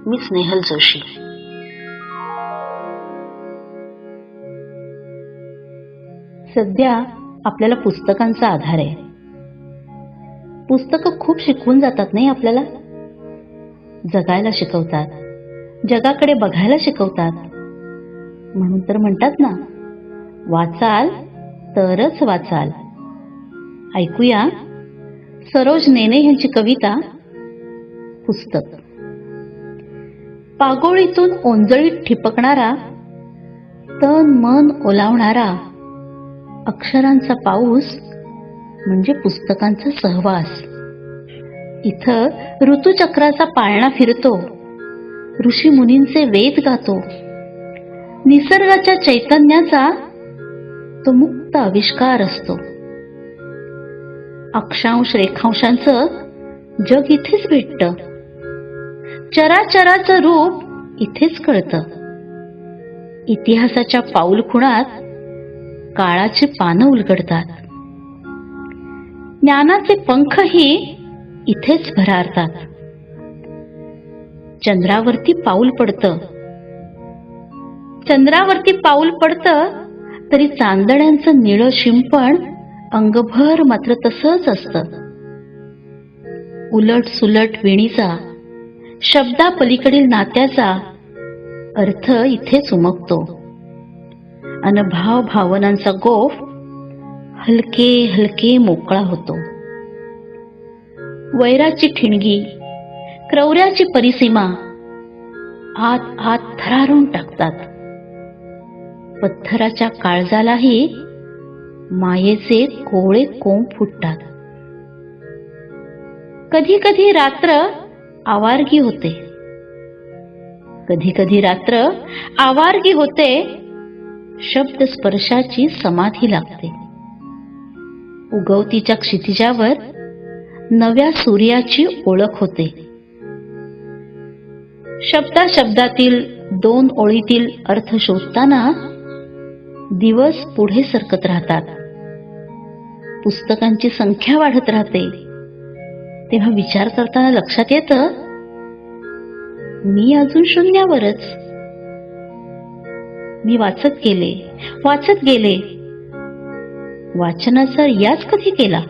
मी स्नेहल जोशी. सध्या आपल्याला पुस्तकांचा आधार आहे. पुस्तकं खूप शिकवून जातात नाही आपल्याला. जगायला शिकवतात, जगाकडे बघायला शिकवतात. म्हणून तर म्हणतात ना, वाचाल तरच वाचाल. ऐकूया सरोज नेने यांची कविता पुस्तक. पागोळीतून ओंजळीत ठिपकणारा, तन मन ओलावणारा अक्षरांचा पाऊस म्हणजे पुस्तकांचा सहवास. इथं ऋतुचक्राचा पाळणा फिरतो, ऋषी मुनींचे वेद गातो. निसर्गाच्या चैतन्याचा तो मुक्त आविष्कार असतो. अक्षांश रेखांशांचं जग इथेच भेटतं. चराचराचं रूप इथेच कळतं. इतिहासाच्या पाऊलखुणात काळाची पानं उलगडतात. ज्ञानाचे पंखही इथेच भरारतात. चंद्रावरती पाऊल पडतं तरी चांदण्यांचं निळं शिंपण अंगभर मात्र तसंच असतं. उलट सुलट वेणीचा, शब्दापलीकडील नात्याचा अर्थ इथेच उमगतो. अन भाव भावनांचा गोफ हलके हलके मोकळा होतो. वैराची ठिणगी, क्रौर्याची परिसीमा आत आत थरारून टाकतात. पत्थराच्या काळजालाही मायेचे कोवळे कोंब फुटतात. कधी कधी रात्र आवारगी होते. शब्द स्पर्शाची समाधी लागते. उगवतीच्या क्षितिजावर नव्या सूर्याची ओळख होते. शब्दातील दोन ओळीतील अर्थ शोधताना दिवस पुढे सरकत राहतात. पुस्तकांची संख्या वाढत राहते. तेव्हा विचार करताना लक्षात येतं, मी अजून शून्यावरच. मी वाचत गेले. वाचनाचा रियाज कधी केला?